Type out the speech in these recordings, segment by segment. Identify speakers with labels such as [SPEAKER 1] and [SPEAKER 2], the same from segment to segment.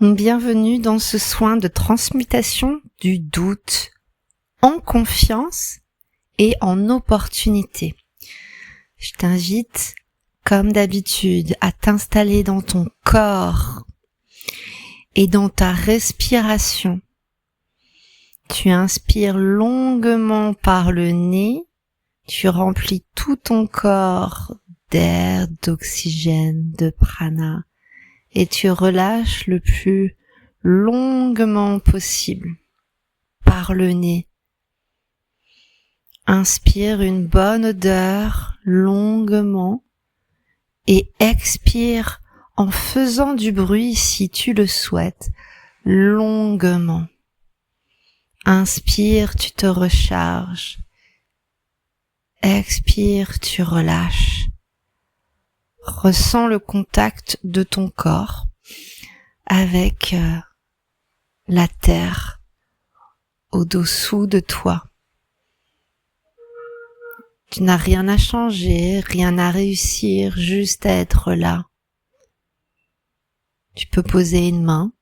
[SPEAKER 1] Bienvenue dans ce soin de transmutation du doute en confiance et en opportunité. Je t'invite, comme d'habitude, à t'installer dans ton corps et dans ta respiration. Tu inspires longuement par le nez, tu remplis tout ton corps d'air, d'oxygène, de prana. Et tu relâches le plus longuement possible par le nez. Inspire une bonne odeur longuement et expire en faisant du bruit si tu le souhaites, longuement. Inspire, tu te recharges. Expire, tu relâches. Ressens le contact de ton corps avec la terre au-dessous de toi. Tu n'as rien à changer, rien à réussir, juste à être là. Tu peux poser une main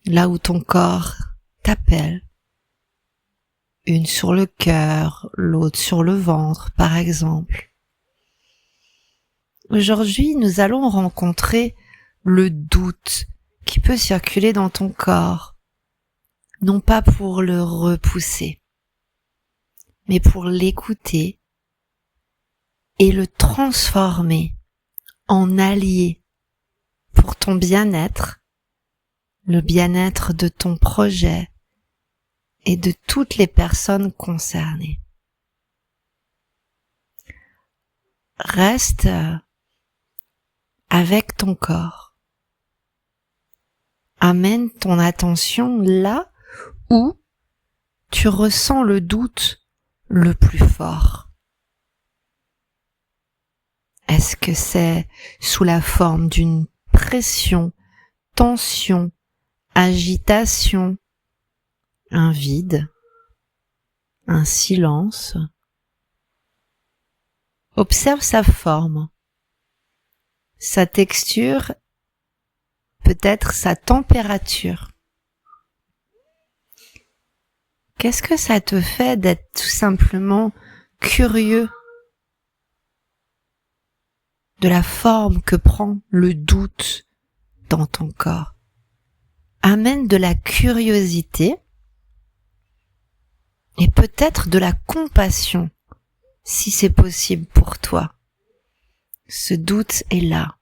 [SPEAKER 1] là où ton corps t'appelle. Une sur le cœur, l'autre sur le ventre, par exemple. Aujourd'hui, nous allons rencontrer le doute qui peut circuler dans ton corps, non pas pour le repousser, mais pour l'écouter et le transformer en allié pour ton bien-être, le bien-être de ton projet et de toutes les personnes concernées. Reste avec ton corps. Amène ton attention là où tu ressens le doute le plus fort. Est-ce que c'est sous la forme d'une pression, tension, agitation, un vide, un silence? Observe sa forme, sa texture, peut-être sa température. Qu'est-ce que ça te fait d'être tout simplement curieux de la forme que prend le doute dans ton corps? Amène de la curiosité et peut-être de la compassion, si c'est possible pour toi. Ce doute est là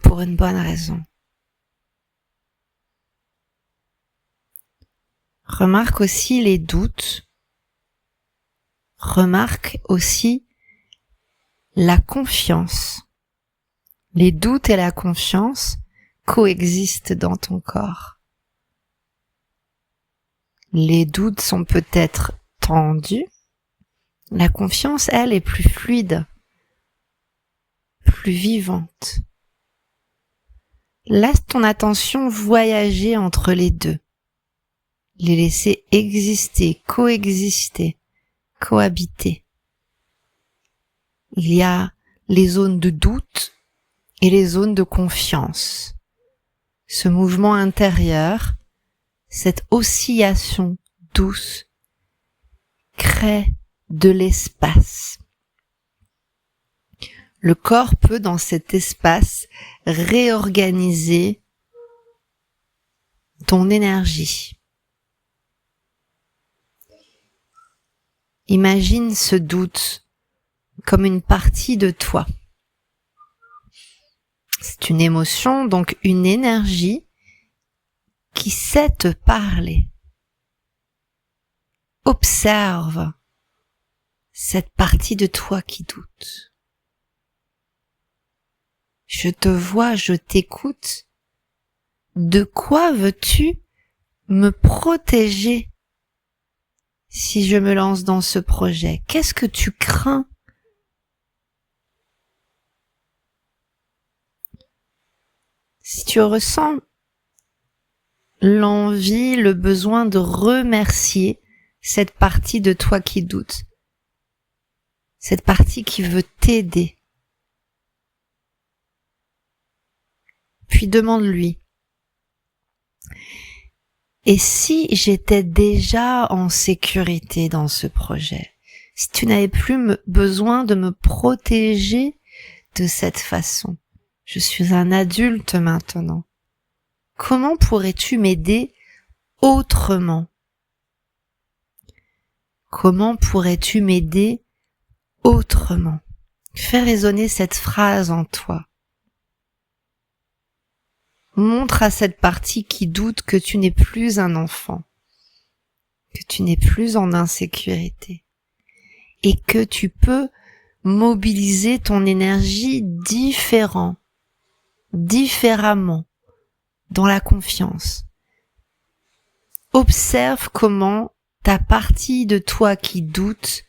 [SPEAKER 1] pour une bonne raison. Remarque aussi les doutes. Remarque aussi la confiance. Les doutes et la confiance coexistent dans ton corps. Les doutes sont peut-être tendus. La confiance, elle, est plus fluide, plus vivante. Laisse ton attention voyager entre les deux. Les laisser exister, coexister, cohabiter. Il y a les zones de doute et les zones de confiance. Ce mouvement intérieur, cette oscillation douce, crée de l'espace. Le corps peut, dans cet espace, réorganiser ton énergie. Imagine ce doute comme une partie de toi. C'est une émotion, donc une énergie qui sait te parler. Observe cette partie de toi qui doute. Je te vois, je t'écoute. De quoi veux-tu me protéger si je me lance dans ce projet? Qu'est-ce que tu crains? Si tu ressens l'envie, le besoin de remercier cette partie de toi qui doute, cette partie qui veut t'aider, puis demande-lui Et si j'étais déjà en sécurité dans ce projet, si tu n'avais plus besoin de me protéger de cette façon, je suis un adulte maintenant. Comment pourrais-tu m'aider autrement? Comment pourrais-tu m'aider autrement? Fais résonner cette phrase en toi. Montre à cette partie qui doute que tu n'es plus un enfant, que tu n'es plus en insécurité et que tu peux mobiliser ton énergie différemment, dans la confiance. Observe comment ta partie de toi qui doute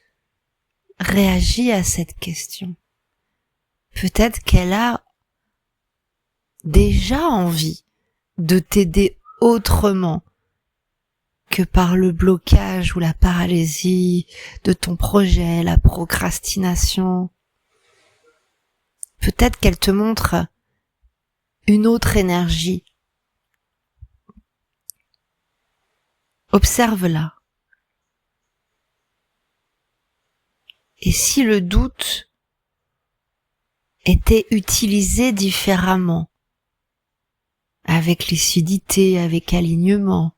[SPEAKER 1] réagit à cette question. Peut-être qu'elle a déjà envie de t'aider autrement que par le blocage ou la paralysie de ton projet, la procrastination. Peut-être qu'elle te montre une autre énergie. Observe-la. Et si le doute était utilisé différemment, avec lucidité, avec alignement,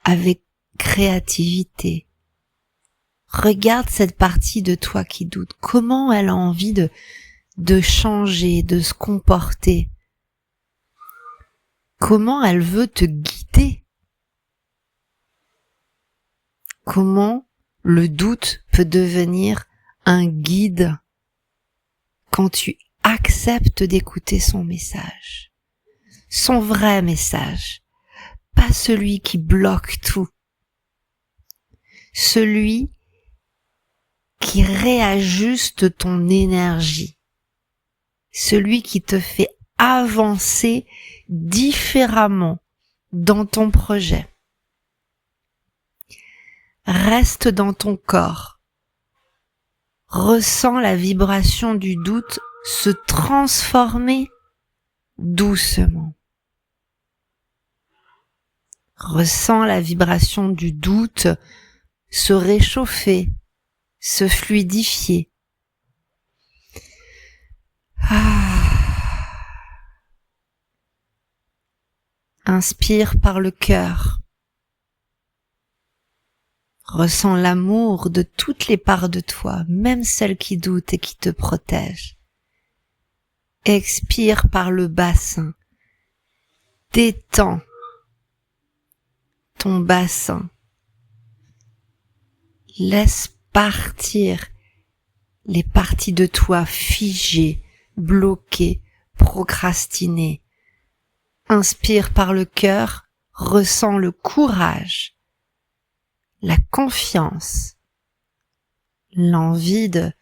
[SPEAKER 1] avec créativité, regarde cette partie de toi qui doute. Comment elle a envie de changer, de se comporter? Comment elle veut te guider? Comment le doute peut devenir un guide quand tu acceptes d'écouter son message, son vrai message, pas celui qui bloque tout, celui qui réajuste ton énergie, celui qui te fait avancer différemment dans ton projet. Reste dans ton corps. Ressens la vibration du doute se transformer doucement. Ressens la vibration du doute se réchauffer, se fluidifier. Inspire par le cœur. Ressens l'amour de toutes les parts de toi, même celles qui doutent et qui te protègent. Expire par le bassin. Détends ton bassin. Laisse partir les parties de toi figées, bloquées, procrastinées. Inspire par le cœur, ressens le courage, la confiance, l'envie de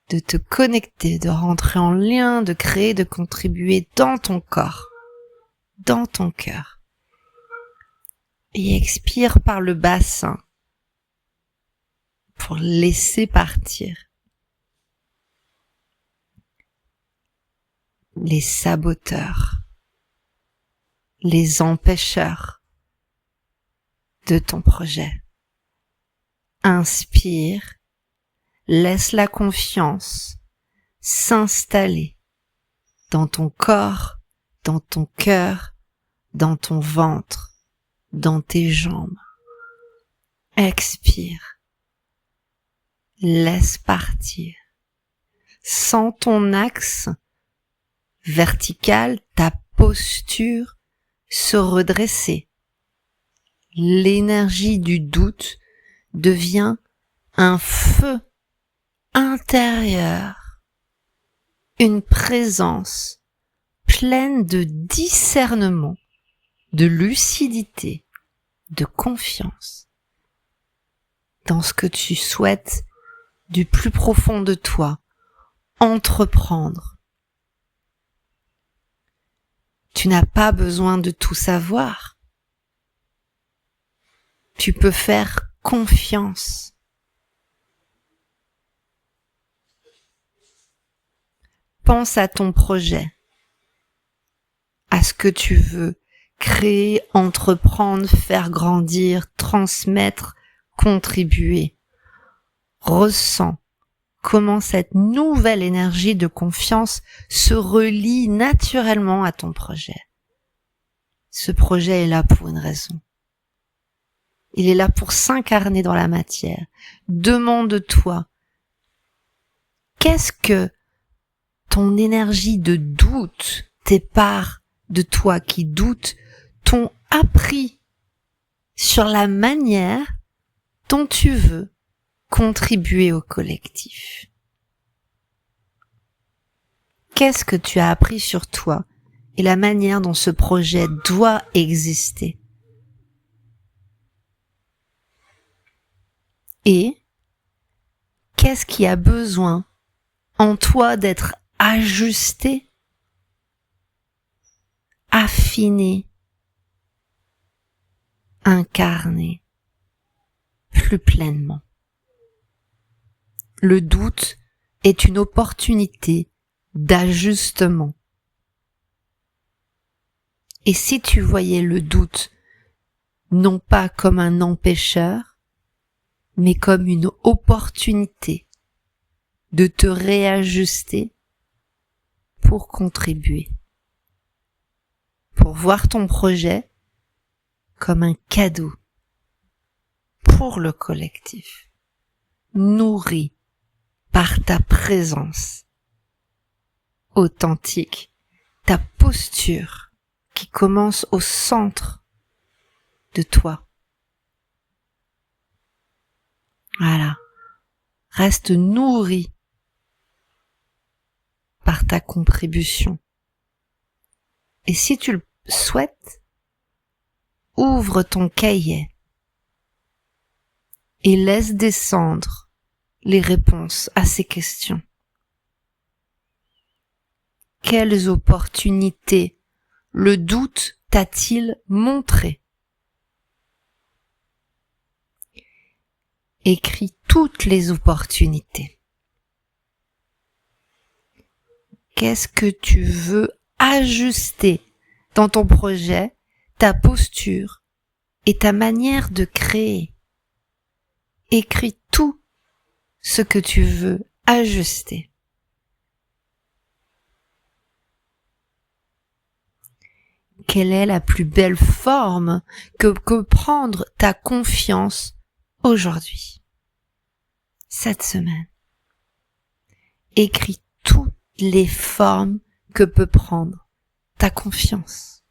[SPEAKER 1] te connecter, de rentrer en lien, de créer, de contribuer dans ton corps, dans ton cœur. Et expire par le bassin pour laisser partir les saboteurs, les empêcheurs de ton projet. Inspire, laisse la confiance s'installer dans ton corps, dans ton cœur, dans ton ventre, dans tes jambes. Expire, laisse partir. Sens ton axe vertical, ta posture se redresser. L'énergie du doute devient un feu intérieur, une présence pleine de discernement, de lucidité, de confiance dans ce que tu souhaites du plus profond de toi entreprendre. Tu n'as pas besoin de tout savoir. Tu peux faire confiance. Pense à ton projet, à ce que tu veux créer, entreprendre, faire grandir, transmettre, contribuer. Ressens comment cette nouvelle énergie de confiance se relie naturellement à ton projet. Ce projet est là pour une raison. Il est là pour s'incarner dans la matière. Demande-toi, qu'est-ce que ton énergie de doute, tes parts de toi qui doutent, t'ont appris sur la manière dont tu veux contribuer au collectif? Qu'est-ce que tu as appris sur toi et la manière dont ce projet doit exister? Et qu'est-ce qui a besoin en toi d'être ajusté, affiné, incarné plus pleinement? Le doute est une opportunité d'ajustement. Et si tu voyais le doute non pas comme un empêcheur, mais comme une opportunité de te réajuster pour contribuer, pour voir ton projet comme un cadeau pour le collectif, nourri par ta présence authentique, ta posture qui commence au centre de toi. Voilà. Reste nourri par ta contribution. Et si tu le souhaites, ouvre ton cahier et laisse descendre les réponses à ces questions. Quelles opportunités le doute t'a-t-il montré? Écris toutes les opportunités. Qu'est-ce que tu veux ajuster dans ton projet, ta posture et ta manière de créer? Écris tout ce que tu veux ajuster. Quelle est la plus belle forme que prendre ta confiance aujourd'hui, cette semaine? Écris toutes les formes que peut prendre ta confiance.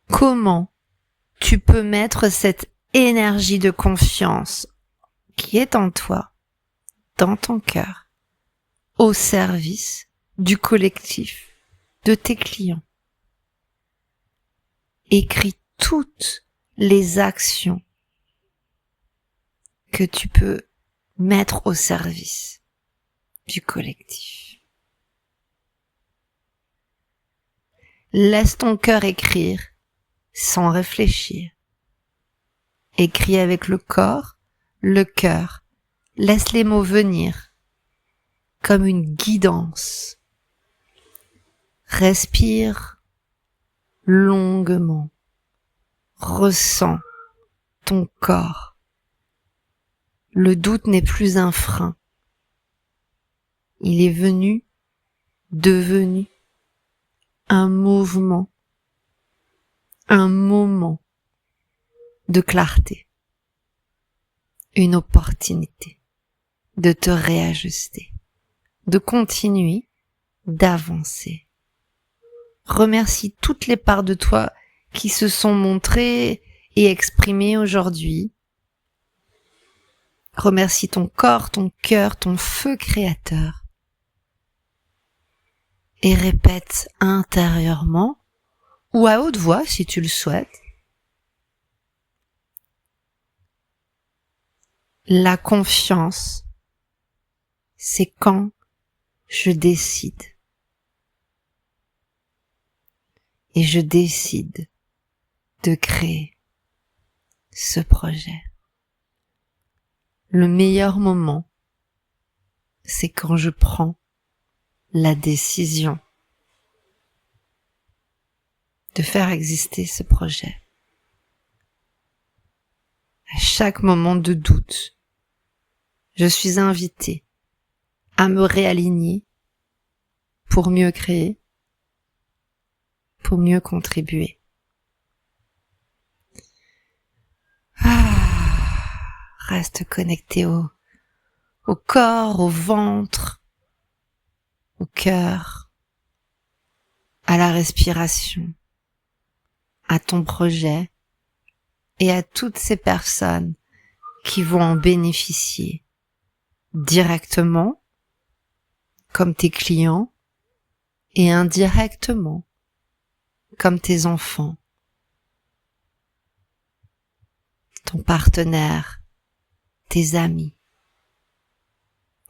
[SPEAKER 1] Comment tu peux mettre cette énergie de confiance qui est en toi, dans ton cœur, au service du collectif, de tes clients? Écris toutes les actions que tu peux mettre au service du collectif. Laisse ton cœur écrire sans réfléchir. Écris avec le corps, le cœur. Laisse les mots venir comme une guidance. Respire longuement. Ressens ton corps. Le doute n'est plus un frein. Il est devenu un mouvement, un moment de clarté, une opportunité de te réajuster, de continuer, d'avancer. Remercie toutes les parts de toi qui se sont montrées et exprimées aujourd'hui. Remercie ton corps, ton cœur, ton feu créateur. Et répète intérieurement, ou à haute voix si tu le souhaites, la confiance, c'est quand je décide. Et je décide de créer ce projet. Le meilleur moment, c'est quand je prends la décision de faire exister ce projet. À chaque moment de doute, je suis invitée à me réaligner pour mieux créer, pour mieux contribuer. Reste connecté au corps, au ventre, au cœur, à la respiration, à ton projet et à toutes ces personnes qui vont en bénéficier directement, comme tes clients, et indirectement, comme tes enfants, ton partenaire, tes amis,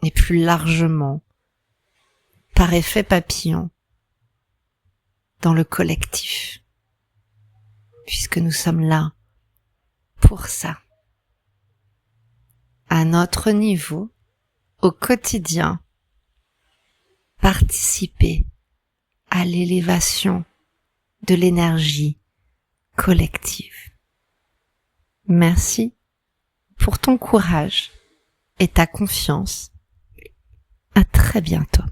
[SPEAKER 1] et plus largement, par effet papillon, dans le collectif, puisque nous sommes là pour ça. À notre niveau, au quotidien, participer à l'élévation de l'énergie collective. Merci pour ton courage et ta confiance. À très bientôt.